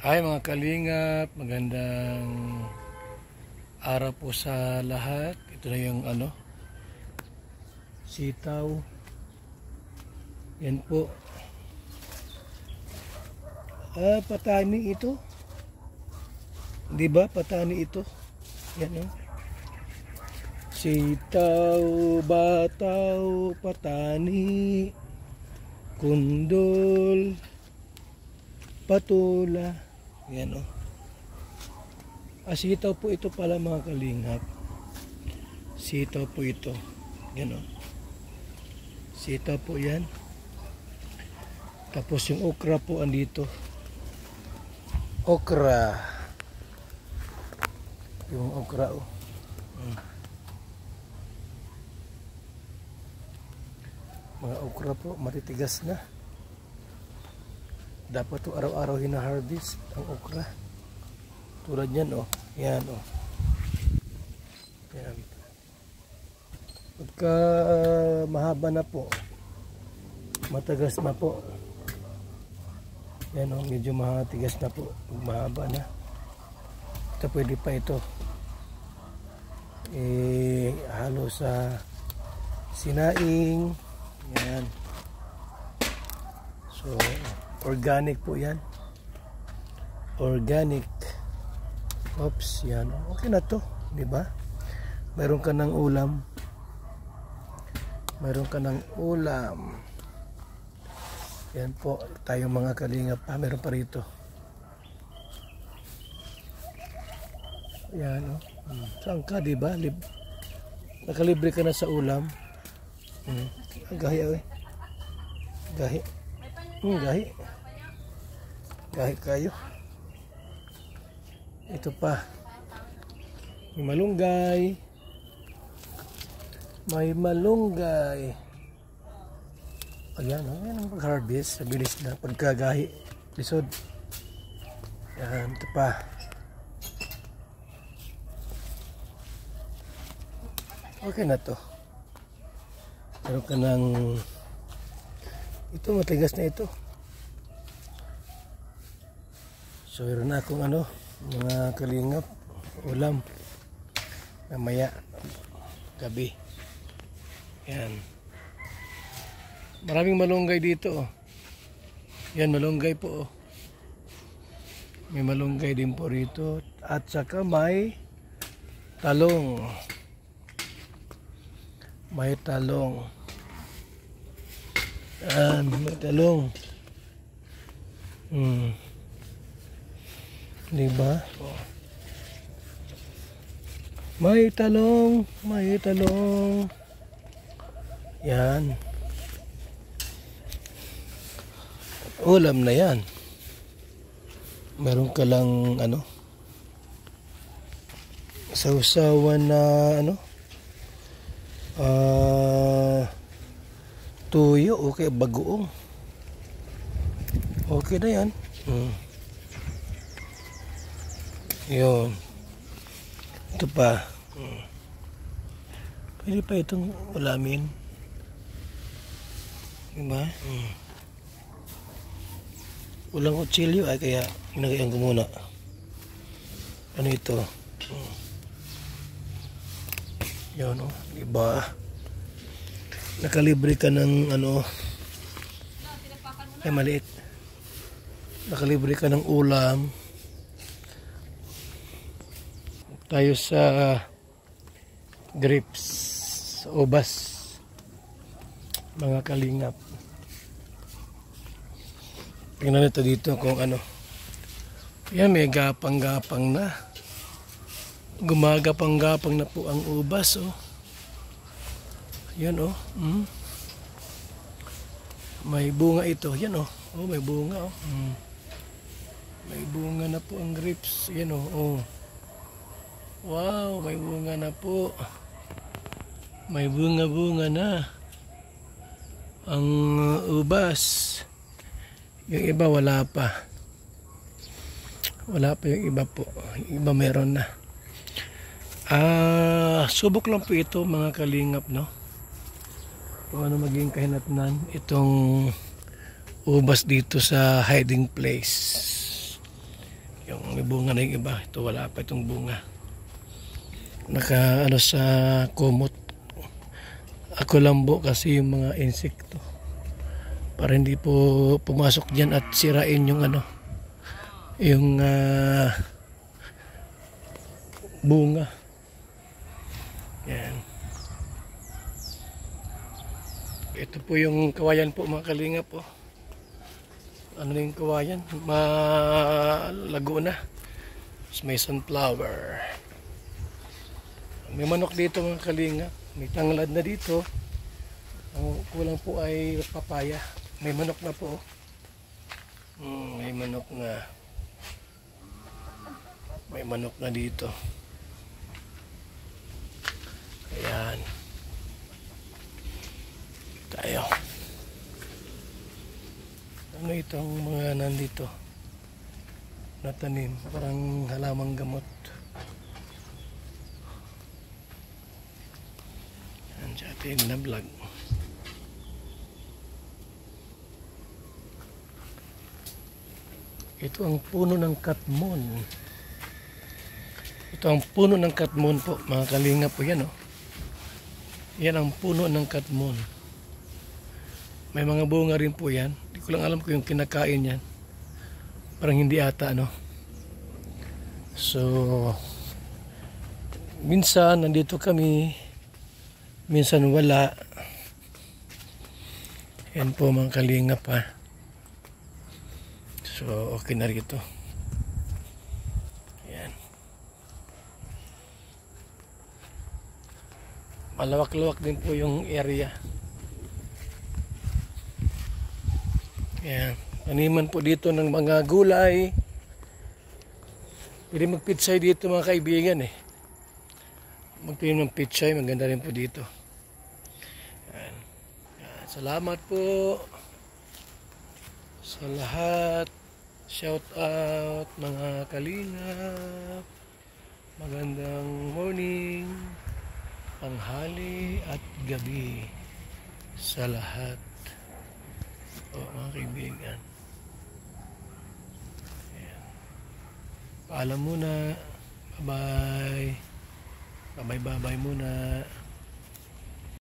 Hi mga kalingap, magandang araw po sa lahat. Ito na yung sitaw. Yan po. Patani ito. Di ba? Patani ito. Yan Sitaw, bataw, patani, kundol, patula. Yan sitaw po ito pala mga kalingap. Sitaw po ito. Yan Sitaw po yan. Tapos yung okra po andito. Okra. Yung okra Mga okra po matitigas na. Dapat to araw-araw hina-harvest ang okra. Tulad yan Yan Yan. Pagka mahaba na po, matagas na po. Yan medyo matigas na po. Mahaba na. Ito pwede pa ito. Halo sa sinaing. Yan. So, organic po yan. Organic. Oops, yan. Okay na to, di ba? Meron ka ng ulam. Meron ka ng ulam. Yan po, tayong mga kalingap. Meron pa rito. Yan saan ka, di ba? Nakalibre ka na sa ulam. Gahi. Gahi. Gahi. Gahi kayo. Ito pa. May malunggay. May malunggay. Ayan yan ang pag-harvest. Mabilis na pagkagahi. Lisod. Yan. Ito pa. Okay na to. Meron ka ng ito matigas na ito. So meron na akong mga kalingap ulam mamaya gabi. Yan. Maraming malunggay dito Yan malunggay po May malunggay din po rito. At saka may talong. May talong. May talong. Diba? May talong. May talong. Yan. Ulam na yan. Meron ka lang sausawan na tuyo, okay, bagoong. Okay na yan. Yun. Ito pa. Pwede pa itong ulamin. Diba? Walang kutsilyo ay kaya ginagayan ko muna. Ano ito? Yun diba? Nakalibre ka ng ay maliit. Nakalibre ka ng ulam. Tayo sa grapes, ubas, mga kalingap. Tingnan nito dito kung yan, may gapang-gapang na. Gumagapang-gapang na po ang ubas yan may bunga ito. Yan may bunga may bunga na po ang grapes. Yan wow, may bunga na po. May bunga-bunga na ang ubas. Yung iba wala pa. Wala pa yung iba po. Yung iba meron na. Subok lang po ito mga kalingap kung ano maging kahinatnan itong ubas dito sa hiding place. May bunga na yung iba. Ito wala pa itong bunga. Naka ano sa kumot. Ako lambo kasi yung mga insekto. Para hindi po pumasok dyan at sirain yung ano. Yung bunga. Yan. Ito po yung kawayan po mga kalingap po. Ano na yung kawayan? Malago na. May sunflower. May manok dito mga kalingap. May tanglad na dito. Ang kulang po ay papaya. May manok na po. May manok na. May manok na dito. Ayan. Tayo. Ano itong mga nandito? Natanim. Parang halamang gamot. Yan sa atin na vlog. Ito ang puno ng katmon. Ito ang puno ng katmon po. Mga kalinga po yan. Oh. Yan ang puno ng katmon. May mga bunga rin po yan. Hindi ko lang alam kung yung kinakain yan. Parang hindi ata, no? So, minsan nandito kami. Minsan wala. Yan po mga kalinga pa. So, okay na rito. Yan. Malawak-lawak din po yung area. Yan. Taniman po dito ng mga gulay. Pwede magpitsay dito mga kaibigan eh. Magpili ng pitsay, maganda rin po dito. Yan. Yan. Salamat po sa lahat. Shout out mga kalingap. Magandang morning, tanghali at gabi sa lahat. Mga kaibigan. Ayan. Paalam muna. Bye-bye. Bye-bye muna.